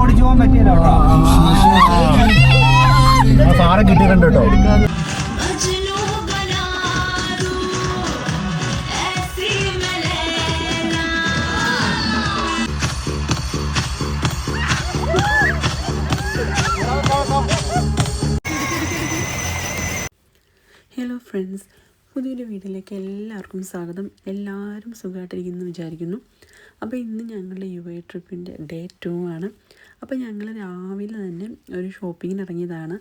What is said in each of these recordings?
ഓടിച്ചു പോകാൻ പറ്റിയല്ലോ സാറെ കിട്ടിയിട്ടുണ്ട് കേട്ടോ. ഹലോ ഫ്രണ്ട്സ്, പുതിയൊരു വീഡിയോയിലേക്ക് എല്ലാവർക്കും സ്വാഗതം. എല്ലാവരും സുഖമായിട്ടിരിക്കുന്നു വിചാരിക്കുന്നു. അപ്പോൾ ഇന്ന് ഞങ്ങളുടെ യു എ ട്രിപ്പിൻ്റെ ഡേ 2 ആണ്. അപ്പോൾ ഞങ്ങൾ രാവിലെ തന്നെ ഒരു ഷോപ്പിങ്ങിന് ഇറങ്ങിയതാണ്.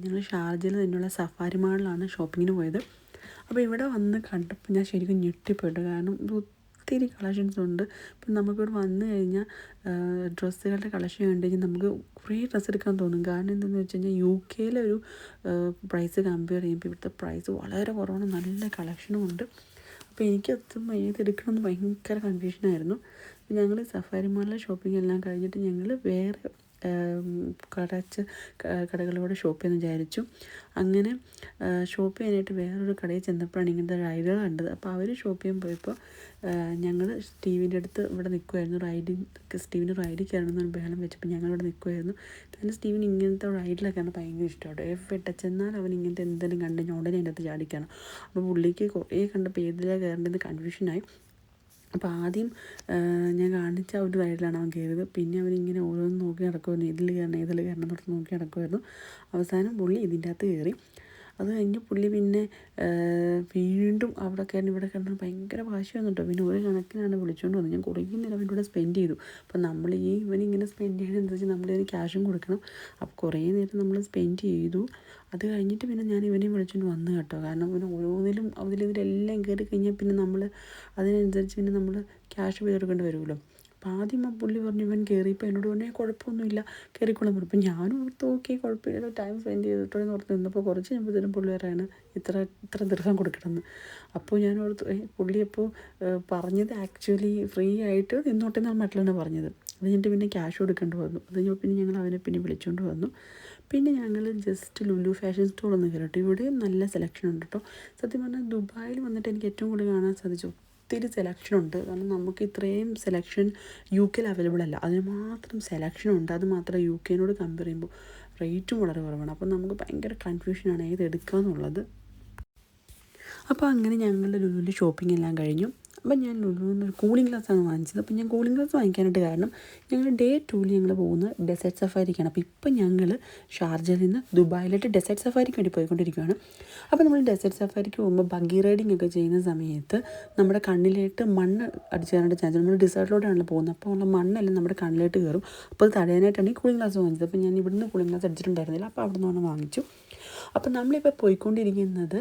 ഞങ്ങൾ ഷാർജയിൽ തന്നെയുള്ള സഫാരി മാളിലാണ് ഷോപ്പിങ്ങിന് പോയത്. അപ്പോൾ ഇവിടെ വന്ന് കണ്ടപ്പോൾ ഞാൻ ശരിക്കും ഞെട്ടിപ്പെട്ടു. കാരണം ഒത്തിരി കളക്ഷൻസ് ഉണ്ട്. ഇപ്പം നമുക്കിവിടെ വന്നു കഴിഞ്ഞാൽ ഡ്രസ്സുകളുടെ കളക്ഷൻ കണ്ടു കഴിഞ്ഞാൽ നമുക്ക് കുറേ ഡ്രസ്സ് എടുക്കാൻ തോന്നും. കാരണം എന്താണെന്ന് വെച്ച് കഴിഞ്ഞാൽ യു കെയിലെ ഒരു പ്രൈസ് കമ്പയർ ചെയ്യുമ്പോൾ ഇവിടുത്തെ പ്രൈസ് വളരെ കുറവാണ്. നല്ല കളക്ഷനും ഉണ്ട്. അപ്പോൾ എനിക്കത് ഏതെടുക്കണമെന്ന് ഭയങ്കര കൺഫ്യൂഷനായിരുന്നു. ഞങ്ങൾ സഫാരി മാളിലെ ഷോപ്പിംഗ് എല്ലാം കഴിഞ്ഞിട്ട് ഞങ്ങൾ വേറെ കടകളിലൂടെ ഷോപ്പ് ചെയ്യാൻ വിചാരിച്ചു. അങ്ങനെ ഷോപ്പ് ചെയ്യാനായിട്ട് വേറൊരു കടയിൽ ചെന്നപ്പോഴാണ് ഇങ്ങനത്തെ റൈഡുകൾ കണ്ടത്. അപ്പോൾ അവർ ഷോപ്പ് ചെയ്യാൻ പോയപ്പോൾ ഞങ്ങൾ സ്റ്റീവിൻ്റെ അടുത്ത് ഇവിടെ നിൽക്കുമായിരുന്നു. സ്റ്റീവിന് റൈഡിൽ കയറണമെന്ന് ബഹളം വെച്ചപ്പോൾ ഞങ്ങളിവിടെ നിൽക്കുമായിരുന്നു. കാരണം സ്റ്റീവിന് ഇങ്ങനത്തെ റൈഡിലൊക്കെയാണ് ഭയങ്കര ഇഷ്ടമാണ്. ചെന്നാൽ അവൻ ഇങ്ങനത്തെ എന്തെങ്കിലും കണ്ടു കഴിഞ്ഞാൽ ഉടനെ അതിൻ്റെ അകത്ത് ചാടിക്കണം. അപ്പോൾ പുള്ളിക്ക് കുറേ കണ്ടപ്പോൾ ഏതിലാണ് കയറേണ്ടത് കൺഫ്യൂഷനായി. അപ്പോൾ ആദ്യം ഞാൻ കാണിച്ച ഒരു റൈഡിലാണ് അവൻ കയറിയത്. പിന്നെ അവനിങ്ങനെ ഓരോന്ന് നോക്കി നടക്കുമായിരുന്നു. ഇതിൽ കയറണം എന്നൊക്കെ നോക്കി നടക്കുമായിരുന്നു. അവസാനം പുള്ളി ഇതിൻ്റെ അകത്ത് കയറി. അത് കഴിഞ്ഞ് പുള്ളി പിന്നെ വീണ്ടും അവിടെ കയറി ഇവിടെ കയറണം ഭയങ്കര വാശിയൊന്നും കേട്ടോ. പിന്നെ ഒരു കണക്കിനാണ് വിളിച്ചുകൊണ്ട് വന്നത്. ഞാൻ കുറേ നേരം അവൻ്റെ കൂടെ സ്പെൻഡ് ചെയ്തു. അപ്പോൾ നമ്മൾ ഇവനിങ്ങനെ സ്പെൻഡ് ചെയ്യുന്നതെന്ന് നമ്മളിതിന് ക്യാഷും കൊടുക്കണം. അപ്പോൾ കുറേ നേരം നമ്മൾ സ്പെൻഡ് ചെയ്തു. അത് കഴിഞ്ഞിട്ട് പിന്നെ ഞാൻ ഇവനെ വിളിച്ചുകൊണ്ട് വന്നു കേട്ടോ. കാരണം പിന്നെ ഓരോന്നിലും ഇതിലെല്ലാം കയറി കഴിഞ്ഞാൽ പിന്നെ നമ്മൾ അതിനനുസരിച്ച് പിന്നെ നമ്മൾ ക്യാഷ് പേ കൊടുക്കേണ്ടി വരുമല്ലോ. അപ്പോൾ ആദ്യം ആ പുള്ളി പറഞ്ഞു ഇവൻ കയറിയപ്പോൾ എന്നോട് പറഞ്ഞാൽ കുഴപ്പമൊന്നുമില്ല കയറിക്കോളാൻ പറഞ്ഞു. അപ്പോൾ ഞാനും ഓർത്ത് ഓക്കെ കുഴപ്പമില്ല ടൈം സ്പെൻഡ് ചെയ്തിട്ടോന്ന് ഓർത്ത് നിന്നപ്പോൾ കുറച്ച് കഴിയുമ്പോഴത്തേനും പുള്ളി പറയാണ് ഇത്ര ദിർഹം കൊടുക്കണമെന്ന്. അപ്പോൾ ഞാൻ ഓർത്ത് പുള്ളി അപ്പോൾ പറഞ്ഞത് ആക്ച്വലി ഫ്രീ ആയിട്ട് നിന്നോട്ടെ എന്നാണ് മറ്റുള്ളതാണ് പറഞ്ഞത്. അത് കഴിഞ്ഞിട്ട് പിന്നെ ക്യാഷ് കൊടുക്കേണ്ടി വന്നു. അത് കഴിഞ്ഞപ്പോൾ പിന്നെ ഞങ്ങൾ അവനെ പിന്നെ വിളിച്ചുകൊണ്ട് വന്നു. പിന്നെ ഞങ്ങൾ ജസ്റ്റ് ലുലു ഫാഷൻ സ്റ്റോർ ഒന്ന് കയറട്ടെ. ഇവിടെ നല്ല സെലക്ഷൻ ഉണ്ട് കേട്ടോ. സത്യം പറഞ്ഞാൽ ദുബായിൽ വന്നിട്ട് എനിക്ക് ഏറ്റവും കൂടുതൽ കാണാൻ സാധിച്ചു ഒത്തിരി സെലക്ഷനുണ്ട്. കാരണം നമുക്ക് ഇത്രയും സെലക്ഷൻ യു കെയിൽ അവൈലബിൾ അല്ല. അതിന് മാത്രം സെലക്ഷനുണ്ട്. അത് മാത്രം യു കെനോട് കമ്പയർ ചെയ്യുമ്പോൾ റേറ്റും വളരെ കുറവാണ്. അപ്പം നമുക്ക് ഭയങ്കര കൺഫ്യൂഷനാണ് ഏത് എടുക്കുക. അപ്പോൾ അങ്ങനെ ഞങ്ങളുടെ ലുലുവിൻ്റെ ഷോപ്പിംഗ് എല്ലാം കഴിഞ്ഞു. അപ്പം ഞാൻ ലുലുവിൽ ഒരു കൂളിംഗ് ഗ്ലാസ്സാണ് വാങ്ങിച്ചത്. അപ്പം ഞാൻ കൂളിംഗ് ഗ്ലാസ് വാങ്ങിക്കാനായിട്ട് കാരണം ഞങ്ങൾ ഡേ 2 ഞങ്ങൾ പോകുന്നത് ഡെസേർട്ട് സഫാരിക്കാണ്. അപ്പോൾ ഇപ്പം ഞങ്ങൾ ഷാർജയിൽ നിന്ന് ദുബായിലോട്ട് ഡെസേർട്ട് സഫാരിക്ക് വേണ്ടി പോയിക്കൊണ്ടിരിക്കുകയാണ്. അപ്പോൾ നമ്മൾ ഡെസേർട്ട് സഫാരിക്ക് പോകുമ്പോൾ ബഗ്ഗി റൈഡിങ് ഒക്കെ ചെയ്യുന്ന സമയത്ത് നമ്മുടെ കണ്ണിലേക്ക് മണ്ണ് അടിച്ചു കയറേണ്ട ചാൻസ്. നമ്മൾ ഡെസേർട്ടിലോട്ടാണല്ലോ പോകുന്നത്. അപ്പോൾ ഉള്ള മണ്ണെല്ലാം നമ്മുടെ കണ്ണിലേക്ക് കയറും. അപ്പോൾ അത് തടയാനായിട്ടാണ് ഈ കൂളിംഗ് ഗ്ലാസ് വാങ്ങിച്ചത്. അപ്പോൾ ഞാൻ ഇവിടുന്ന് കൂളിംഗ് ഗ്ലാസ് അടിച്ചിട്ടുണ്ടായിരുന്നില്ല. അപ്പോൾ അവിടെ നിന്ന് വാങ്ങിച്ചു. അപ്പം നമ്മളിപ്പോൾ പോയിക്കൊണ്ടിരിക്കുന്നത്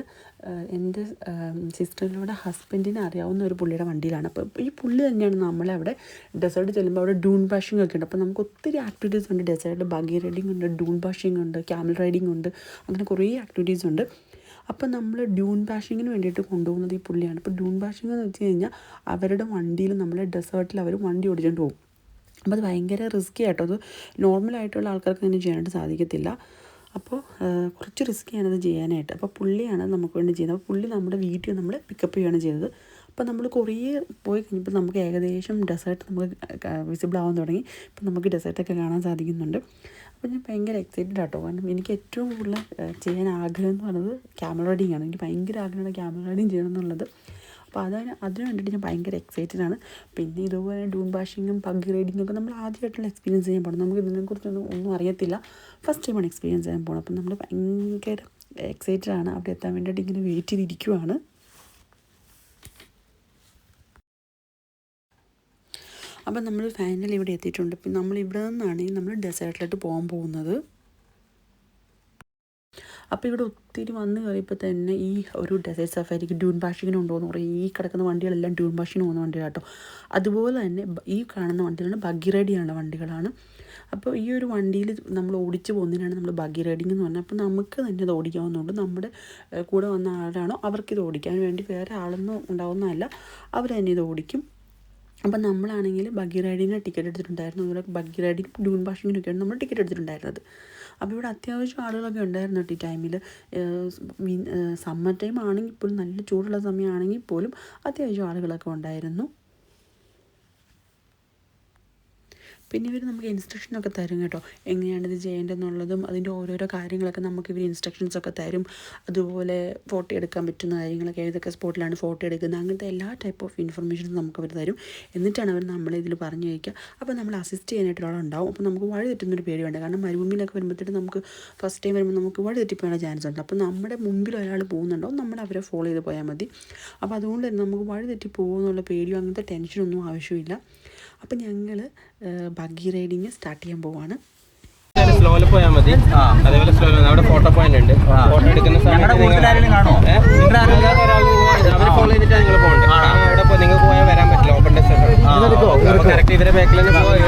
എൻ്റെ സിസ്റ്ററിലൂടെ ഹസ്ബൻഡിനെ അറിയാവുന്ന ഒരു പുള്ളിയുടെ വണ്ടിയിലാണ്. അപ്പോൾ ഈ പുള്ളി തന്നെയാണ് നമ്മളെ അവിടെ ഡെസേർട്ട് ചെല്ലുമ്പോൾ അവിടെ ഡൂൺ ബാഷിംഗ് ഒക്കെ ഉണ്ട്. അപ്പോൾ നമുക്ക് ഒത്തിരി ആക്ടിവിറ്റീസ് ഉണ്ട്. ഡെസേർട്ട് ബഗ്ഗി റൈഡിംഗ് ഉണ്ട്, ഡൂൺ ബാഷിംഗ് ഉണ്ട്, ക്യാമൽ റൈഡിംഗ് ഉണ്ട്, അങ്ങനെ കുറേ ആക്ടിവിറ്റീസ് ഉണ്ട്. അപ്പോൾ നമ്മൾ ഡ്യൂൺ ബാഷിങ്ങിന് വേണ്ടിയിട്ട് കൊണ്ടുപോകുന്നത് ഈ പുള്ളിയാണ്. അപ്പോൾ ഡ്യൂൺ ബാഷിംഗ് എന്ന് വെച്ച് കഴിഞ്ഞാൽ അവരുടെ വണ്ടിയിൽ നമ്മളെ ഡെസേർട്ടിൽ അവർ വണ്ടി ഓടിച്ചുകൊണ്ട് പോകും. അപ്പോൾ അത് ഭയങ്കര റിസ്ക്കി ആയിട്ടോ. അത് നോർമലായിട്ടുള്ള ആൾക്കാർക്ക് അങ്ങനെ ചെയ്യാനായിട്ട് സാധിക്കത്തില്ല. അപ്പോൾ കുറച്ച് റിസ്ക്കിയാണത് ചെയ്യാനായിട്ട്. അപ്പോൾ പുള്ളിയാണ് നമുക്ക് വേണ്ടി ചെയ്യുന്നത്. അപ്പോൾ പുള്ളി നമ്മുടെ വീട്ടിൽ നമ്മൾ പിക്കപ്പ് ചെയ്യുകയാണ് ചെയ്തത്. അപ്പോൾ നമ്മൾ കുറേ പോയി കഴിഞ്ഞപ്പോൾ നമുക്ക് ഏകദേശം ഡെസേർട്ട് നമുക്ക് വിസിബിൾ ആവാൻ തുടങ്ങി. ഇപ്പോൾ നമുക്ക് ഡെസേർട്ടൊക്കെ കാണാൻ സാധിക്കുന്നുണ്ട്. അപ്പോൾ ഞാൻ ഭയങ്കര എക്സൈറ്റഡ് ആട്ടോ. കാരണം എനിക്ക് ഏറ്റവും കൂടുതൽ ചെയ്യാൻ ആഗ്രഹം എന്ന് പറയുന്നത് ക്യാമറ റൈഡിങ് ആണ്. എനിക്ക് ഭയങ്കര ആഗ്രഹമാണ് ക്യാമറ റൈഡിങ് ചെയ്യണം എന്നുള്ളത്. അപ്പോൾ അതിന് വേണ്ടിയിട്ട് ഞാൻ ഭയങ്കര എക്സൈറ്റഡ് ആണ്. പിന്നെ ഇതുപോലെ ഡൂൺ ബാഷിങ്ങും ബഗ്ഗി റൈഡിങ്ങും ഒക്കെ നമ്മൾ ആദ്യമായിട്ടുള്ള എക്സ്പീരിയൻസ് ചെയ്യാൻ പോകണം. നമുക്ക് ഇതിനെക്കുറിച്ചൊന്നും അറിയത്തില്ല. ഫസ്റ്റ് ടൈമാണ് എക്സ്പീരിയൻസ് ചെയ്യാൻ പോകണം. അപ്പോൾ നമ്മൾ ഭയങ്കര എക്സൈറ്റഡ് ആണ്. അവിടെ എത്താൻ വേണ്ടിയിട്ട് ഇങ്ങനെ വെയിറ്റ് ചെയ്തിരിക്കുവാണ്. അപ്പം നമ്മൾ ഫൈനലി ഇവിടെ എത്തിയിട്ടുണ്ട്. പിന്നെ നമ്മൾ ഇവിടെ നിന്നാണ് നമ്മൾ ഡെസേർട്ടിലോട്ട് പോകാൻ പോകുന്നത്. അപ്പോൾ ഇവിടെ ഒത്തിരി വന്ന് കയറിയപ്പോൾ തന്നെ ഈ ഒരു ഡെസേർട്ട് സഫാരിക്ക് ഡ്യൂൺ ബാഷിങ്ങിന് കൊണ്ടുപോകുന്ന കുറേ ഈ കിടക്കുന്ന വണ്ടികളെല്ലാം ഡ്യൂൺ ബാഷിന് പോകുന്ന വണ്ടികളാണ് കേട്ടോ. അതുപോലെ തന്നെ ഈ കാണുന്ന വണ്ടികളാണ് ബഗ്ഗി റൈഡ് ചെയ്യാനുള്ള വണ്ടികളാണ്. അപ്പോൾ ഈ ഒരു വണ്ടിയിൽ നമ്മൾ ഓടിച്ച് പോകുന്നതിനാണ് നമ്മൾ ബഗ്ഗി റൈഡിങ് എന്ന് പറഞ്ഞാൽ. അപ്പോൾ നമുക്ക് തന്നെ അത് ഓടിക്കാവുന്നതുകൊണ്ട് നമ്മുടെ കൂടെ വന്ന ആരാണോ അവർക്കിത് ഓടിക്കാൻ വേണ്ടി വേറെ ആളൊന്നും ഉണ്ടാവുന്നതല്ല, അവർ തന്നെ ഇത് ഓടിക്കും. അപ്പം നമ്മളാണെങ്കിൽ ബഗ്ഗി റൈഡിങ്ങിന് ടിക്കറ്റ് എടുത്തിട്ടുണ്ടായിരുന്നു. അതുപോലെ ബഗ്ഗി റൈഡിങ് ഡ്യൂൺ ബാഷിങ്ങിനൊക്കെയാണ് നമ്മൾ ടിക്കറ്റ് എടുത്തിട്ടുണ്ടായിരുന്നത്. അപ്പോൾ ഇവിടെ അത്യാവശ്യം ആളുകളൊക്കെ ഉണ്ടായിരുന്നു കേട്ടോ ഈ ടൈമിൽ. സമ്മർ ടൈം ആണെങ്കിൽ പോലും നല്ല ചൂടുള്ള സമയമാണെങ്കിൽ പോലും അത്യാവശ്യം ആളുകളൊക്കെ ഉണ്ടായിരുന്നു. പിന്നെ ഇവർ നമുക്ക് ഇൻസ്ട്രക്ഷനൊക്കെ തരും കേട്ടോ, എങ്ങനെയാണ് ഇത് ചെയ്യേണ്ടതെന്നുള്ളതും അതിൻ്റെ ഓരോരോ കാര്യങ്ങളൊക്കെ നമുക്ക് ഇവർ ഇൻസ്ട്രക്ഷൻസൊക്കെ തരും. അതുപോലെ ഫോട്ടോ എടുക്കാൻ പറ്റുന്ന കാര്യങ്ങളൊക്കെ, ഏതൊക്കെ സ്പോട്ടിലാണ് ഫോട്ടോ എടുക്കുന്നത്, അങ്ങനത്തെ എല്ലാ ടൈപ്പ് ഓഫ് ഇൻഫർമേഷൻസ് നമുക്ക് അവർ തരും. എന്നിട്ടാണ് അവർ നമ്മളെ ഇതിൽ പറഞ്ഞു വയ്ക്കുക. അപ്പോൾ നമ്മൾ അസിസ്റ്റ് ചെയ്യാനായിട്ട് ഒരാളുണ്ടാവും. അപ്പോൾ നമുക്ക് വഴി തെറ്റുന്നൊരു പേടി വേണ്ട. കാരണം മരുഭൂമിയിലൊക്കെ വരുമ്പോഴത്തേക്കും നമുക്ക് ഫസ്റ്റ് ടൈം വരുമ്പോൾ നമുക്ക് വഴി തെറ്റിപ്പോയാനുള്ള ചാൻസ് ഉണ്ട്. അപ്പോൾ നമ്മുടെ മുമ്പിൽ ഒരാൾ പോകുന്നുണ്ടാവും, നമ്മൾ അവരെ ഫോളോ ചെയ്ത് പോയാൽ മതി. അപ്പോൾ അതുകൊണ്ട് തന്നെ നമുക്ക് വഴി തെറ്റി പോകുമെന്നുള്ള പേടിയോ അങ്ങനത്തെ ടെൻഷനൊന്നും ആവശ്യമില്ല. അപ്പോൾ ഞങ്ങൾ ബഗ്ഗി റൈഡിങ് സ്റ്റാർട്ട് ചെയ്യാൻ പോവാണ്. സ്ലോയില് പോയാൽ മതി. അതേപോലെ സ്ലോയിൽ അവിടെ ഫോട്ടോ പോയിന്റ് ഉണ്ട്. ഫോട്ടോ എടുക്കുന്ന സമയത്ത് അവർ ഫോളോ ചെയ്തിട്ടാണ് നിങ്ങൾ പോകേണ്ടത്. അവിടെ നിങ്ങൾ പോയാൽ വരാൻ പറ്റില്ല, ഓപ്പൺ ഡെസ്ക്. കറക്റ്റ് ഇവരെ ബാക്കിൽ തന്നെ പോകാൻ.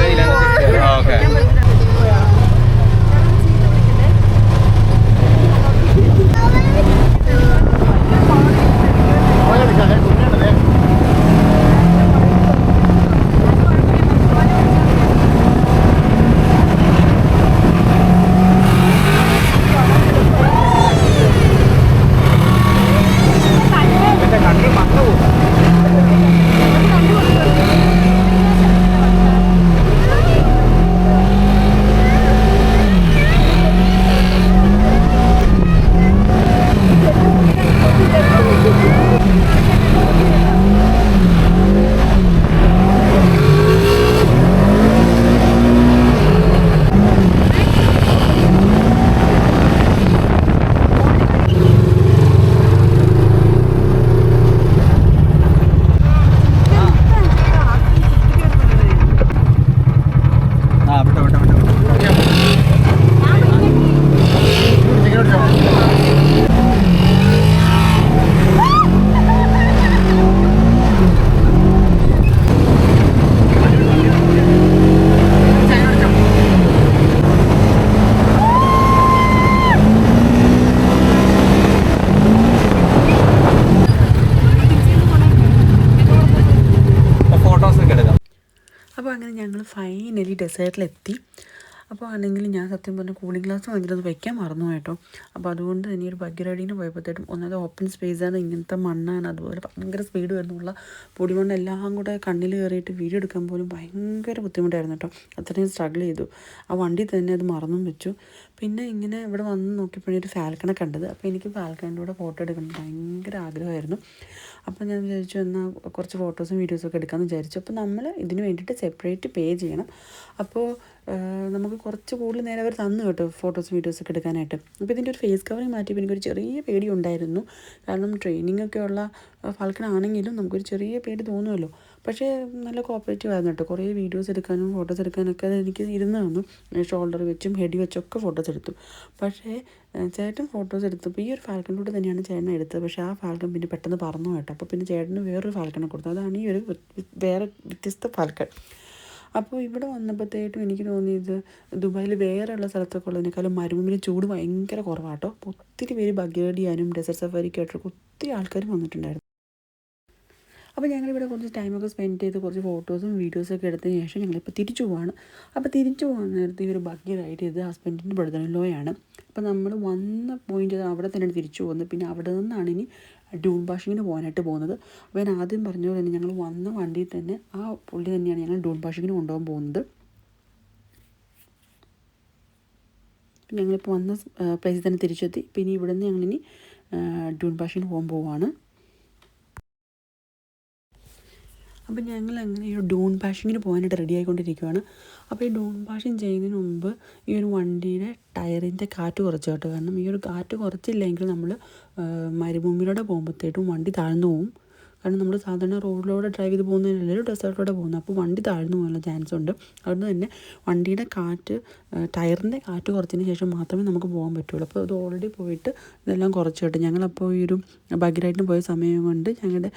അപ്പോൾ അങ്ങനെ ഞങ്ങൾ ഫൈനലി ഡെസേർട്ടിലെത്തി. അപ്പോൾ ആണെങ്കിൽ ഞാൻ സത്യം പറഞ്ഞാൽ കൂളിംഗ് ഗ്ലാസ് വാങ്ങിയത് വയ്ക്കാൻ മറന്നു കേട്ടോ. അപ്പോൾ അതുകൊണ്ട് തന്നെ ഒരു ബഗ്ഗി റൈഡിന് പോയപ്പോഴത്തേക്കും ഒന്നത് ഓപ്പൺ സ്പേസാണ്, ഇങ്ങനത്തെ മണ്ണാണ്, അതുപോലെ ഭയങ്കര സ്പീഡ് വരുന്നുള്ള പൊടിമണ്ണെല്ലാം കൂടെ കണ്ണിൽ കയറിയിട്ട് വീഡിയോ എടുക്കാൻ പോലും ഭയങ്കര ബുദ്ധിമുട്ടായിരുന്നു കേട്ടോ. അത്രയും സ്ട്രഗിൾ ചെയ്തു. ആ വണ്ടി തന്നെ അത് മറന്നും വെച്ചു. പിന്നെ ഇങ്ങനെ ഇവിടെ വന്ന് നോക്കിയപ്പോഴേ ഒരു ഫാൽക്കണെ കണ്ടത്. അപ്പോൾ എനിക്ക് ഫാൽക്കണിൻ്റെ കൂടെ ഫോട്ടോ എടുക്കണം ഭയങ്കര ആഗ്രഹമായിരുന്നു. അപ്പോൾ ഞാൻ വിചാരിച്ചു എന്നാൽ കുറച്ച് ഫോട്ടോസും വീഡിയോസൊക്കെ എടുക്കാമെന്ന് വിചാരിച്ചു. അപ്പോൾ നമ്മൾ ഇതിന് വേണ്ടിയിട്ട് സെപ്പറേറ്റ് പേ ചെയ്യണം. അപ്പോൾ നമുക്ക് കുറച്ച് കൂടുതൽ നേരം അവർ തന്നു കേട്ടോ ഫോട്ടോസ് വീഡിയോസൊക്കെ എടുക്കാനായിട്ട്. അപ്പോൾ ഇതിൻ്റെ ഒരു ഫേസ് കവറിങ് മാറ്റിയപ്പോൾ എനിക്കൊരു ചെറിയ പേടി ഉണ്ടായിരുന്നു. കാരണം ട്രെയിനിങ് ഒക്കെ ഉള്ള ഫാൽക്കണാണെങ്കിലും നമുക്കൊരു ചെറിയ പേടി തോന്നുമല്ലോ. പക്ഷേ നല്ല കോപ്പറേറ്റീവ് ആയിരുന്നു കേട്ടോ. കുറേ വീഡിയോസ് എടുക്കാനും ഫോട്ടോസ് എടുക്കാനൊക്കെ അത് എനിക്ക് ഇരുന്ന് തന്നു. ഷോൾഡർ വെച്ചും ഹെഡ് വെച്ചൊക്കെ ഫോട്ടോസ് എടുത്തു. പക്ഷേ ചേട്ടൻ ഫോട്ടോസ് എടുത്തപ്പോൾ ഈ ഒരു ഫാൽക്കണിലൂടെ തന്നെയാണ് ചേട്ടൻ എടുത്തത്. പക്ഷേ ആ ഫാൽക്കൺ പിന്നെ പെട്ടെന്ന് പറന്നു കേട്ടോ. അപ്പോൾ പിന്നെ ചേട്ടന് വേറൊരു ഫാൽക്കണെ കൊടുത്തു. അതാണ് ഈ ഒരു വേറെ വ്യത്യസ്ത ഫാൽക്കൺ. അപ്പോൾ ഇവിടെ വന്നപ്പോഴത്തേക്കും എനിക്ക് തോന്നിയത് ദുബായിൽ വേറെയുള്ള സ്ഥലത്തൊക്കെ ഉള്ളതിനേക്കാളും മരുഭൂമിയിൽ ചൂട് ഭയങ്കര കുറവാട്ടോ. അപ്പോൾ ഒത്തിരി പേര് ബഗ്ഗി റൈഡ് ചെയ്യാനും ഡെസേർട്ട് സഫാരിക്കായിട്ടൊക്കെ ഒത്തിരി ആൾക്കാരും വന്നിട്ടുണ്ടായിരുന്നു. അപ്പോൾ ഞങ്ങളിവിടെ കുറച്ച് ടൈമൊക്കെ സ്പെൻഡ് ചെയ്ത് കുറച്ച് ഫോട്ടോസും വീഡിയോസൊക്കെ എടുത്തതിന് ശേഷം ഞങ്ങളിപ്പോൾ തിരിച്ചു പോവാണ്. അപ്പോൾ തിരിച്ചു പോകുന്ന നേരത്തെ ഈ ഒരു ബഗ്ഗി റൈഡ് ചെയ്ത് ഹസ്ബൻഡിൻ്റെ ബ്രദർ ഇൻ ലോയാണ്. അപ്പോൾ നമ്മൾ വന്ന പോയിൻ്റ് അവിടെ തന്നെയാണ് തിരിച്ചു പോകുന്നത്. പിന്നെ അവിടെ നിന്നാണ് ഇനി ഡൂൺ ബാഷിങ്ങിന് പോകാനായിട്ട് പോകുന്നത്. അപ്പോൾ ഞാൻ ആദ്യം പറഞ്ഞ പോലെ തന്നെ ഞങ്ങൾ വന്ന വണ്ടിയിൽ തന്നെ ആ പുള്ളി തന്നെയാണ് ഞങ്ങൾ ഡൂൺ ബാഷിങ്ങിന് കൊണ്ടുപോകാൻ പോകുന്നത്. ഞങ്ങളിപ്പോൾ വന്ന പ്ലേസിൽ തന്നെ തിരിച്ചെത്തി. പിന്നെ ഇവിടെ നിന്ന് ഞങ്ങളിനി ഡൂൺ ബാഷിങ്ങിന് പോകാൻ പോവാണ്. അപ്പോൾ ഞങ്ങൾ അങ്ങനെ ഈ ഡൂൺ ബാഷിങ്ങിന് പോകാനായിട്ട് റെഡി ആയിക്കൊണ്ടിരിക്കുകയാണ്. അപ്പോൾ ഈ ഡൂൺ ബാഷിങ് ചെയ്യുന്നതിന് മുമ്പ് ഈ ഒരു വണ്ടിയുടെ ടയറിൻ്റെ കാറ്റ് കുറച്ച് കേട്ടോ. കാരണം ഈ ഒരു കാറ്റ് കുറച്ചില്ലെങ്കിൽ നമ്മൾ മരുഭൂമിയിലൂടെ പോകുമ്പോഴത്തേക്കും വണ്ടി താഴ്ന്നു പോകും. കാരണം നമ്മൾ സാധാരണ റോഡിലൂടെ ഡ്രൈവ് ചെയ്ത് പോകുന്നതിനല്ലൊരു ഡെസേർട്ടിലൂടെ പോകുന്നത്. അപ്പോൾ വണ്ടി താഴ്ന്നു പോകാനുള്ള ചാൻസ് ഉണ്ട്. അതുകൊണ്ട് തന്നെ വണ്ടിയുടെ കാറ്റ് ടയറിൻ്റെ കാറ്റ് കുറച്ചതിന് ശേഷം മാത്രമേ നമുക്ക് പോകാൻ പറ്റുള്ളൂ. അപ്പോൾ അത് ഓൾറെഡി പോയിട്ട് ഇതെല്ലാം കുറച്ച് കേട്ടോ. ഞങ്ങളപ്പോൾ ഈ ഒരു ബഗ്ഗി റൈഡിന് പോയ സമയം കൊണ്ട് ഞങ്ങളുടെ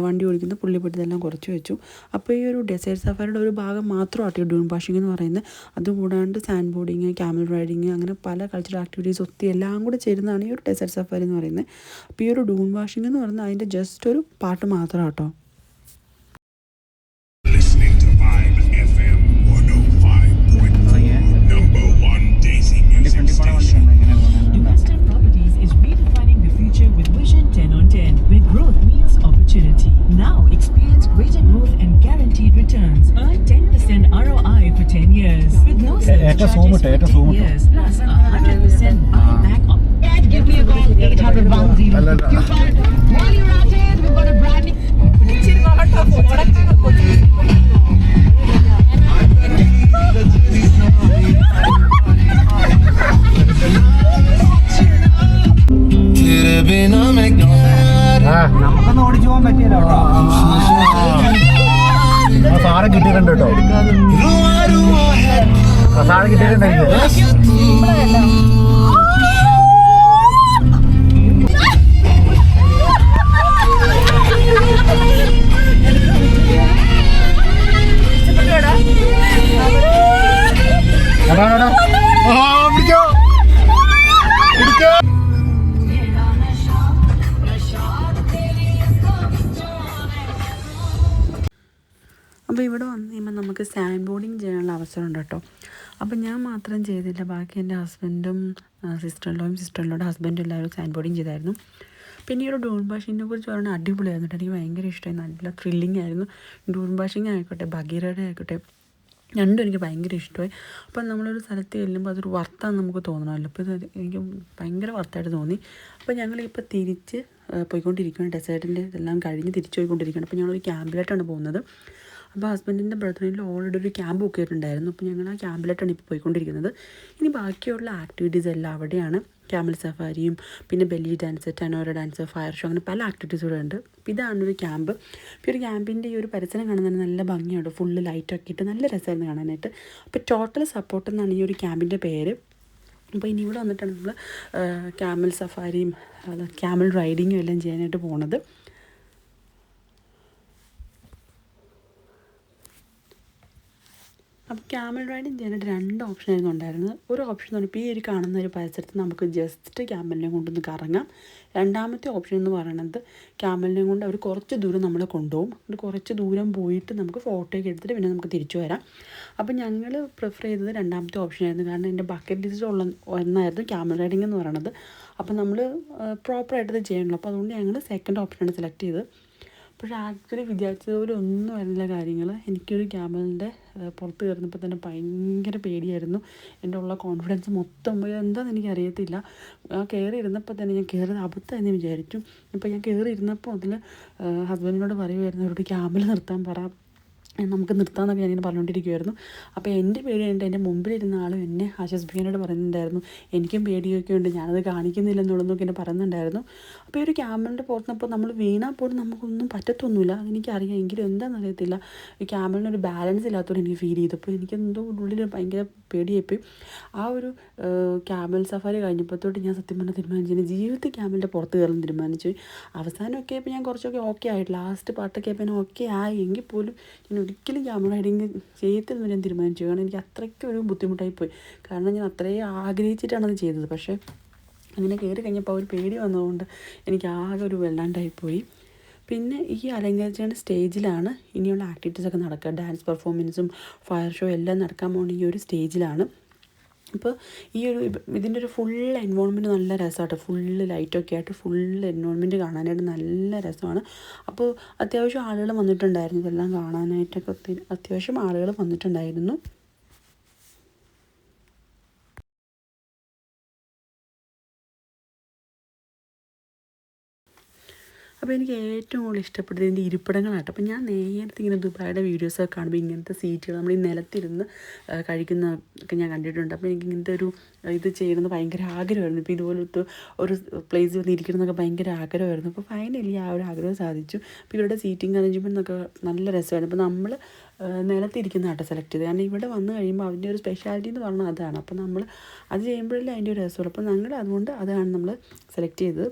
വണ്ടി ഓടിക്കുന്ന പുള്ളി പോയിട്ട് ഇതെല്ലാം കുറച്ച് വെച്ചു. അപ്പോൾ ഈ ഒരു ഡെസേർട്ട് സഫാരിയുടെ ഒരു ഭാഗം മാത്രമാട്ടോ ഈ ഡൂൺ ബാഷിംഗ് എന്ന് പറയുന്നത്. അതുകൂടാണ്ട് സാൻഡ് ബോർഡിങ്, ക്യാമൽ റൈഡിങ്, അങ്ങനെ പല കൾച്ചറൽ ആക്ടിവിറ്റീസ് ഒത്തിരി എല്ലാം കൂടെ ചേരുന്നതാണ് ഈ ഒരു ഡെസേർട്ട് സഫാരി എന്ന് പറയുന്നത്. അപ്പോൾ ഈ ഒരു ഡൂൺ ബാഷിംഗ് എന്ന് പറയുന്നത് അതിൻ്റെ ജസ്റ്റ് ഒരു പാർട്ട് മാത്രം കേട്ടോ. Now experience greater growth and guaranteed returns. Earn 10% ROI for 10 years. With no ഏറ്റവും zoom ഇട്ട്, ഏറ്റവും zoom ഇട്ട്. years plus 100% buyback. Give me a call 800 അല്ല, അല്ല. While you're at it, we've got a brand new. ആ, നമുക്കൊന്നും ഓടിച്ചു പോകാൻ പറ്റിയല്ലോ ആ സാറെ കിട്ടിയിട്ടുണ്ട് കേട്ടോ. ആ സാറെ കിട്ടിയിട്ടുണ്ട് എനിക്ക്. എടാ, എടാ, എടാ. ആ, പിടിച്ചോ. പിടിച്ചോ. അപ്പോൾ ഇവിടെ വന്ന് കഴിയുമ്പോൾ നമുക്ക് സാൻഡ് ബോർഡിങ് ചെയ്യാനുള്ള അവസരമുണ്ട് കേട്ടോ. അപ്പോൾ ഞാൻ മാത്രം ചെയ്തില്ല, ബാക്കി എൻ്റെ ഹസ്ബൻഡും സിസ്റ്ററിനോടും ഹസ്ബൻഡും എല്ലാവരും സാൻഡ് ബോർഡിങ് ചെയ്തായിരുന്നു. പിന്നെ ഈ ഒരു ഡൂൺ ബാഷിങ്ങിനെ കുറിച്ച് പറഞ്ഞാൽ അടിപൊളിയായിരുന്നു കേട്ടോ. എനിക്ക് ഭയങ്കര ഇഷ്ടമായി, നല്ല ത്രില്ലിംഗ് ആയിരുന്നു. ഡൂൺ ബാഷിങ് ആയിക്കോട്ടെ ബഗീറയുടെ ആയിക്കോട്ടെ രണ്ടും എനിക്ക് ഭയങ്കര ഇഷ്ടമായി. അപ്പം നമ്മളൊരു സ്ഥലത്ത് ചെല്ലുമ്പോൾ അതൊരു വർത്താന്ന് നമുക്ക് തോന്നണമല്ലോ. അപ്പോൾ ഇത് എനിക്ക് ഭയങ്കര വർത്തായിട്ട് തോന്നി. അപ്പോൾ ഞങ്ങളിപ്പോൾ തിരിച്ച് പോയിക്കൊണ്ടിരിക്കുകയാണ്. ഡെസേർട്ടിൻ്റെ ഇതെല്ലാം കഴിഞ്ഞ് തിരിച്ച് പോയിക്കൊണ്ടിരിക്കുകയാണ്. അപ്പോൾ ഞങ്ങളൊരു ക്യാമ്പിലായിട്ടാണ് പോകുന്നത്. അപ്പോൾ ഹസ്ബൻഡിൻ്റെ ബ്രദറിൽ ഓൾറെഡി ഒരു ക്യാമ്പ് ബുക്ക് ചെയ്തിട്ടുണ്ടായിരുന്നു. അപ്പോൾ ഞങ്ങൾ ആ ക്യാമ്പിലായിട്ടാണ് ഇപ്പോൾ പോയിക്കൊണ്ടിരിക്കുന്നത്. ഇനി ബാക്കിയുള്ള ആക്ടിവിറ്റീസ് എല്ലാം അവിടെയാണ്. ക്യാമൽ സഫാരിയും പിന്നെ belly dance, tanoura dance, fire show, അങ്ങനെ പല ആക്ടിവിറ്റീസ് കൂടെ ഉണ്ട്. അപ്പോൾ ഇതാണ് ഒരു ക്യാമ്പ്. ഇപ്പോൾ ഒരു ക്യാമ്പിൻ്റെ ഈ ഒരു പരിസരം കാണാൻ തന്നെ നല്ല ഭംഗിയുണ്ട്. ഫുള്ള് ലൈറ്റൊക്കെ ഇട്ട് നല്ല രസമായിരുന്നു കാണാനായിട്ട്. അപ്പോൾ ടോട്ടൽ സപ്പോർട്ട് എന്നാണ് ഈ ഒരു ക്യാമ്പിൻ്റെ പേര്. അപ്പോൾ ഇനി ഇവിടെ വന്നിട്ടാണ് നമ്മൾ ക്യാമൽ സഫാരിയും ക്യാമൽ റൈഡിങ്ങും എല്ലാം ചെയ്യാനായിട്ട് പോണത്. അപ്പോൾ ക്യാമൽ റൈഡിങ് ചെയ്യാനായിട്ട് 2 ഓപ്ഷനായിരുന്നു ഉണ്ടായിരുന്നത്. ഒരു ഓപ്ഷൻ എന്ന് പറഞ്ഞാൽ ഈ ഒരു കാണുന്ന ഒരു പരിസരത്ത് നമുക്ക് ജസ്റ്റ് ക്യാമലിനെ കൊണ്ടൊന്ന് കറങ്ങാം. രണ്ടാമത്തെ ഓപ്ഷൻ എന്ന് പറയുന്നത് ക്യാമലിനെ കൊണ്ട് അവർ കുറച്ച് ദൂരം നമ്മളെ കൊണ്ടുപോകും. അത് കുറച്ച് ദൂരം പോയിട്ട് നമുക്ക് ഫോട്ടോയൊക്കെ എടുത്തിട്ട് പിന്നെ നമുക്ക് തിരിച്ചു വരാം. അപ്പോൾ ഞങ്ങൾ പ്രിഫർ ചെയ്തത് രണ്ടാമത്തെ ഓപ്ഷനായിരുന്നു. കാരണം എൻ്റെ ബക്കറ്റ് ലിസ്റ്റ് ഒന്നായിരുന്നു ക്യാമൽ റൈഡിങ് എന്ന് പറയുന്നത്. അപ്പോൾ നമ്മൾ പ്രോപ്പറായിട്ടത് ചെയ്യണമല്ലോ. അപ്പോൾ അതുകൊണ്ട് ഞങ്ങൾ സെക്കൻഡ് ഓപ്ഷനാണ് സെലക്ട് ചെയ്തത്. പക്ഷേ ആക്ച്വലി വിചാരിച്ചതുപോലെ ഒന്നും ആയിരുന്നില്ല കാര്യങ്ങൾ. എനിക്കൊരു ക്യാമലിൻ്റെ പുറത്ത് കയറുന്നപ്പോൾ തന്നെ ഭയങ്കര പേടിയായിരുന്നു. എൻ്റെ ഉള്ള കോൺഫിഡൻസ് മൊത്തം പോയി. എന്താണെന്ന് എനിക്കറിയത്തില്ല. ആ കയറി ഇരുന്നപ്പോൾ തന്നെ ഞാൻ കയറിയത് അബദ്ധമെന്ന് വിചാരിച്ചു. ഇപ്പോൾ ഞാൻ കയറി ഇരുന്നപ്പോൾ അതിൽ ഹസ്ബൻഡിനോട് പറയുമായിരുന്നു, അവരോട് ക്യാമൽ നിർത്താൻ പറ, നമുക്ക് നിർത്താമെന്നൊക്കെ ഞാനിങ്ങനെ പറഞ്ഞുകൊണ്ടിരിക്കുമായിരുന്നു. അപ്പോൾ എൻ്റെ പേടിയുണ്ട്. എൻ്റെ മുമ്പിലിരുന്ന ആളും എന്നെ ആശ്വസിപ്പിക്കാനായിട്ട് പറയുന്നുണ്ടായിരുന്നു. എനിക്കും പേടിയൊക്കെ ഉണ്ട്, ഞാനത് കാണിക്കുന്നില്ലെന്നുള്ളതൊക്കെ എന്നെ പറയുന്നുണ്ടായിരുന്നു. അപ്പോൾ ഈ ഒരു ക്യാമലിൻ്റെ പുറത്തുനിന്നപ്പോൾ നമ്മൾ വീണാൽ പോലും നമുക്കൊന്നും പറ്റത്തൊന്നുമില്ല. അതെനിക്കറിയാം. എങ്കിലും എന്താണെന്നറിയത്തില്ല, ഈ ക്യാമലിനൊരു ബാലൻസ് ഇല്ലാത്തതുകൊണ്ട് എനിക്ക് ഫീൽ ചെയ്തപ്പോൾ എനിക്കെന്തോ ഉള്ളിൽ ഭയങ്കര പേടിയായിപ്പോയി. ആ ഒരു ക്യാമൽ സഫാരി കഴിഞ്ഞപ്പോൾ തൊട്ട് ഞാൻ സത്യം പറഞ്ഞാൽ തീരുമാനിച്ചു ജീവിതത്തിൽ ക്യാമലിൻ്റെ പുറത്ത് കയറാൻ തീരുമാനിച്ചു. അവസാനമൊക്കെ ആയപ്പോൾ ഞാൻ കുറച്ചൊക്കെ ഓക്കെ ആയിട്ട്, ലാസ്റ്റ് പാട്ടൊക്കെ ആയപ്പോൾ ഞാൻ ഓക്കെ ആയി. എങ്കിൽ പോലും ഞാൻ ഒരിക്കലും ക്യാമറ റൈഡിങ് ചെയ്യത്തില്ലെന്ന് ഞാൻ തീരുമാനിച്ചു. കാരണം എനിക്ക് അത്രയ്ക്ക് ഒരു ബുദ്ധിമുട്ടായിപ്പോയി. കാരണം ഞാൻ അത്രയും ആഗ്രഹിച്ചിട്ടാണ് അത് ചെയ്തത്. പക്ഷേ അങ്ങനെ കയറി കഴിഞ്ഞപ്പോൾ ഒരു പേടി വന്നതുകൊണ്ട് എനിക്ക് ആകെ ഒരു വെള്ളാണ്ടായിപ്പോയി. പിന്നെ ഈ അലങ്കരിച്ച സ്റ്റേജിലാണ് ഇനിയുള്ള ആക്ടിവിറ്റീസൊക്കെ നടക്കുക. ഡാൻസ് പെർഫോമൻസും ഫയർ ഷോ എല്ലാം നടക്കാൻ പോകുന്ന ഈ ഒരു സ്റ്റേജിലാണ്. അപ്പോൾ ഈ ഒരു ഇതിൻ്റെ ഒരു ഫുൾ എൻവോൺമെൻറ്റ് നല്ല രസമായിട്ട്, ഫുള്ള് ലൈറ്റൊക്കെ ആയിട്ട് ഫുള്ള് എൻവോൺമെൻറ്റ് നല്ല രസമാണ്. അപ്പോൾ അത്യാവശ്യം ആളുകൾ വന്നിട്ടുണ്ടായിരുന്നു. ഇതെല്ലാം കാണാനായിട്ടൊക്കെ അത്യാവശ്യം ആളുകൾ വന്നിട്ടുണ്ടായിരുന്നു. അപ്പോൾ എനിക്ക് ഏറ്റവും കൂടുതൽ ഇഷ്ടപ്പെട്ടത് ഇതിൻ്റെ ഇരിപ്പിടങ്ങളായിട്ട്. അപ്പോൾ ഞാൻ നേരത്തെ ഇങ്ങനെ ദുബായിയുടെ വീഡിയോസൊക്കെ കാണുമ്പോൾ ഇങ്ങനത്തെ സീറ്റുകൾ നമ്മൾ ഈ നിലത്തിരുന്ന് കഴിക്കുന്ന ഒക്കെ ഞാൻ കണ്ടിട്ടുണ്ട്. അപ്പോൾ എനിക്ക് ഇങ്ങനത്തെ ഒരു ഇത് ചെയ്യണമെന്ന് ഭയങ്കര ആഗ്രഹമായിരുന്നു. ഇപ്പോൾ ഇതുപോലത്തെ ഒരു പ്ലേസ് വന്ന് ഇരിക്കണം എന്നൊക്കെ ഭയങ്കര ആഗ്രഹമായിരുന്നു. അപ്പോൾ ഫൈനലി ആ ഒരു ആഗ്രഹം സാധിച്ചു. അപ്പോൾ ഇവരുടെ സീറ്റിംഗ് അറേഞ്ച്മെൻ്റ് ഒക്കെ നല്ല രസമായിരുന്നു. അപ്പോൾ നമ്മൾ നിലത്തിരിക്കുന്ന ആട്ടോ സെലക്ട് ചെയ്തത്. കാരണം ഇവിടെ വന്നു കഴിയുമ്പോൾ അതിൻ്റെ ഒരു സ്പെഷ്യാലിറ്റി എന്ന് പറഞ്ഞാൽ അതാണ്. അപ്പോൾ നമ്മൾ അത് ചെയ്യുമ്പോഴല്ലേ അതിൻ്റെ ഒരു രസമുള്ളൂ. അപ്പോൾ ഞങ്ങൾ അതുകൊണ്ട് അതാണ് നമ്മൾ സെലക്ട് ചെയ്തത്.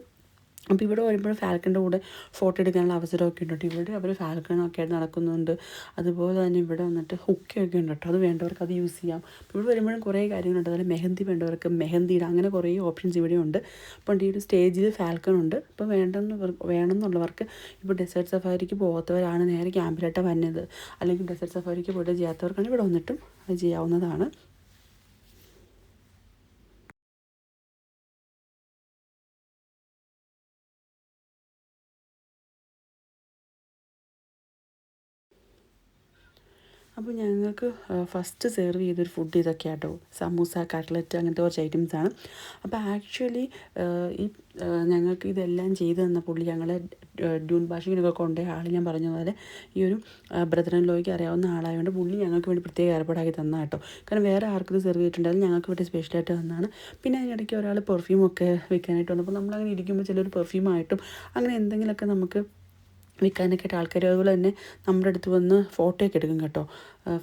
അപ്പോൾ ഇവിടെ വരുമ്പോൾ ഫാൽക്കൻ്റെ കൂടെ ഫോട്ടോ എടുക്കാനുള്ള അവസരമൊക്കെ ഉണ്ട് കേട്ടോ. ഇവിടെ അവർ ഫാൽക്കണൊക്കെ ആയിട്ട് നടക്കുന്നുണ്ട്. അതുപോലെ തന്നെ ഇവിടെ വന്നിട്ട് ഹുക്കൊക്കെ ഉണ്ട് കേട്ടോ. അത് വേണ്ടവർക്ക് അത് യൂസ് ചെയ്യാം. അപ്പോൾ ഇവിടെ വരുമ്പോഴും കുറേ കാര്യങ്ങളുണ്ട്. അതുപോലെ മെഹന്തി വേണ്ടവർക്ക് മെഹന്തിയുടെ അങ്ങനെ കുറേ ഓപ്ഷൻസ് ഇവിടെ ഉണ്ട്. അപ്പോൾ ഈ ഒരു സ്റ്റേജിൽ ഫാൽക്കൺ ഉണ്ട്. അപ്പോൾ വേണമെന്നുള്ളവർക്ക് ഇപ്പോൾ ഡെസേർട്ട് സഫാരിക്ക് പോകാത്തവരാണ് നേരെ ക്യാമ്പിലായിട്ട് വന്നത്, അല്ലെങ്കിൽ ഡെസേർട്ട് സഫാരിക്ക് പോയിട്ട് ചെയ്യാത്തവർക്കാണ് ഇവിടെ വന്നിട്ടും അത് ചെയ്യാവുന്നതാണ്. അപ്പോൾ ഞങ്ങൾക്ക് ഫസ്റ്റ് സെർവ് ചെയ്തൊരു ഫുഡ് ഇതൊക്കെ ആട്ടോ, സമൂസ, കട്ട്ലറ്റ്, അങ്ങനത്തെ കുറച്ച് ഐറ്റംസാണ്. അപ്പോൾ ആക്ച്വലി ഈ ഞങ്ങൾക്ക് ഇതെല്ലാം ചെയ്തു തന്ന പുള്ളി ഞങ്ങളെ ഡ്യൂൺ ഭാഷയ്ക്കൊക്കെ കൊണ്ടുപോയ ആൾ, ഞാൻ പറഞ്ഞ പോലെ ഈ ഒരു ബ്രദർ ഇൻ ലോയ്ക്ക് അറിയാവുന്ന ആളായതുകൊണ്ട് പുള്ളി ഞങ്ങൾക്ക് വേണ്ടി പ്രത്യേകം ഏർപ്പാടാക്കി തന്ന കേട്ടോ. കാരണം വേറെ ആർക്കും ഇത് സെർവ് ചെയ്തിട്ടുണ്ടായിരുന്നു, ഞങ്ങൾക്ക് വേണ്ടി സ്പെഷ്യലായിട്ട് തന്നതാണ്. പിന്നെ അതിനിടയ്ക്ക് ഒരാൾ പെർഫ്യൂമൊക്കെ വിൽക്കാനായിട്ട് വന്നപ്പോൾ നമ്മളങ്ങനെ ഇരിക്കുമ്പോൾ ചിലർ പെർഫ്യൂമായിട്ടും അങ്ങനെ എന്തെങ്കിലുമൊക്കെ നമുക്ക് വിൽക്കാനൊക്കെ ആയിട്ട് ആൾക്കാർ, അതുപോലെ തന്നെ നമ്മുടെ അടുത്ത് വന്ന് ഫോട്ടോയൊക്കെ എടുക്കും കേട്ടോ,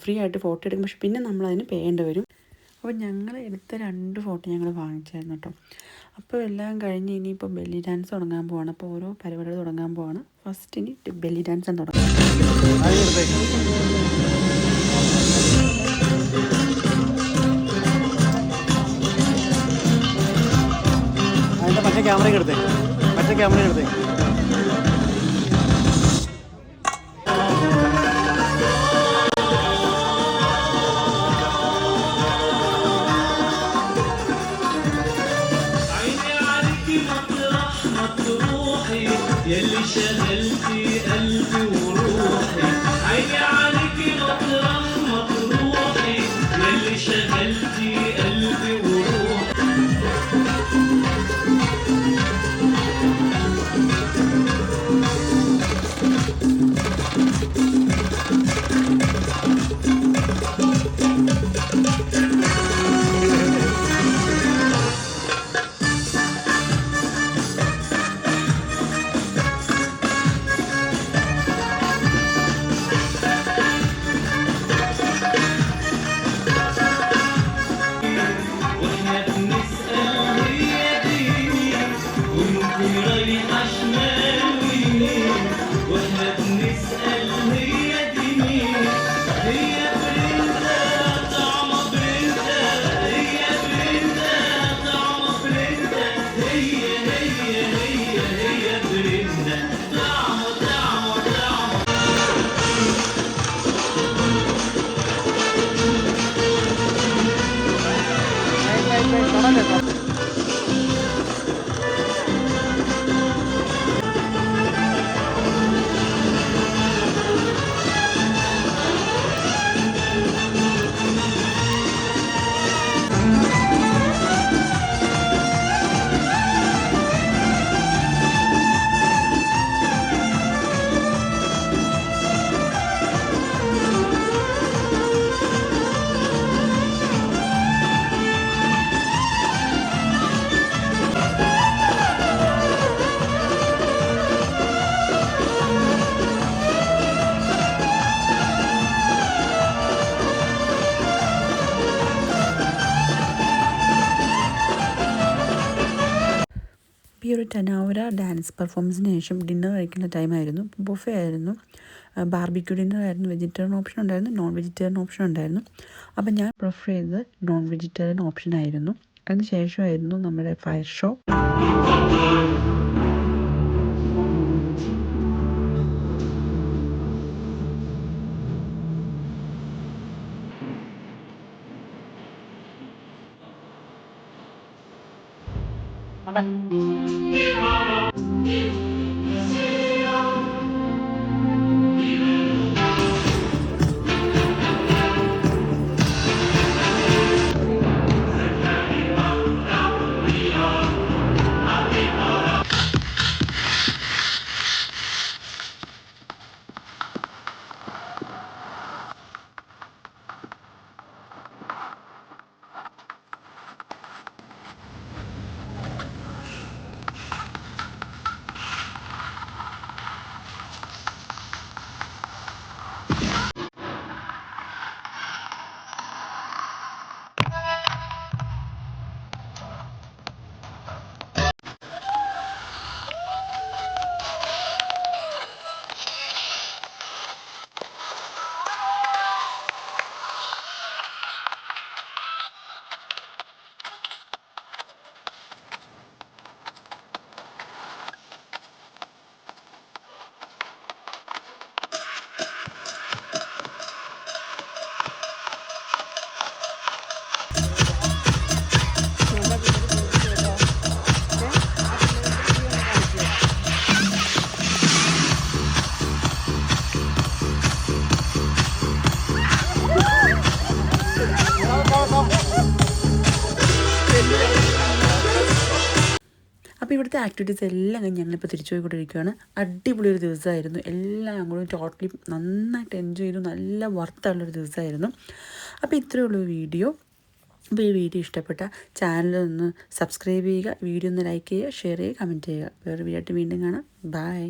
ഫ്രീ ആയിട്ട് ഫോട്ടോ എടുക്കും. പക്ഷെ പിന്നെ നമ്മളതിന് പേയേണ്ടി വരും. അപ്പോൾ ഞങ്ങൾ എടുത്ത 2 ഫോട്ടോ ഞങ്ങൾ വാങ്ങിച്ചായിരുന്നു കേട്ടോ. അപ്പോൾ എല്ലാം കഴിഞ്ഞ് ഇനിയിപ്പോൾ ബെല്ലി ഡാൻസ് തുടങ്ങാൻ പോവാണ്. അപ്പോൾ ഓരോ പരിപാടികൾ തുടങ്ങാൻ പോവാണ്. ഫസ്റ്റ് ഇനി ബെല്ലി ഡാൻസ് ആണ് തുടങ്ങാം. അതിൻ്റെ മറ്റേ ക്യാമറ എടുത്തേ. يلي شغلتي قلبي وروحي عيني عليكي مطرح مطروحي يلي شغلتي قلبي وروحي ഈ ഒരു 10 hour ഡാൻസ് പെർഫോമൻസിന് ശേഷം ഡിന്നർ കഴിക്കുന്ന ടൈമായിരുന്നു. ബുഫേ ആയിരുന്നു, ബാർബിക്യൂ ഡിന്നർ ആയിരുന്നു. വെജിറ്റേറിയൻ ഓപ്ഷൻ ഉണ്ടായിരുന്നു, നോൺ വെജിറ്റേറിയൻ ഓപ്ഷൻ ഉണ്ടായിരുന്നു. അപ്പം ഞാൻ പ്രിഫർ ചെയ്തത് നോൺ വെജിറ്റേറിയൻ ഓപ്ഷൻ ആയിരുന്നു. അതിന് ശേഷമായിരുന്നു നമ്മുടെ ഫയർ ഷോ. അപ്പോൾ ഇവിടുത്തെ ആക്ടിവിറ്റീസ് എല്ലാം കഴിഞ്ഞ് ഞങ്ങളിപ്പോൾ തിരിച്ചു പോയിക്കൊണ്ടിരിക്കുകയാണ്. അടിപൊളി ഒരു ദിവസമായിരുന്നു. എല്ലാം ഞങ്ങളും ടോട്ടലി നന്നായിട്ട് എൻജോയ് ചെയ്തു. നല്ല വർത്തുള്ളൊരു ദിവസമായിരുന്നു. അപ്പോൾ ഇത്രയേ ഉള്ളൂ വീഡിയോ. അപ്പോൾ ഈ വീഡിയോ ഇഷ്ടപ്പെട്ട ചാനലൊന്ന് സബ്സ്ക്രൈബ് ചെയ്യുക, വീഡിയോ ഒന്ന് ലൈക്ക് ചെയ്യുക, ഷെയർ ചെയ്യുക, കമൻറ്റ് ചെയ്യുക. വേറെ വീഡിയോ ആയിട്ട് വീണ്ടും കാണാം. ബൈ.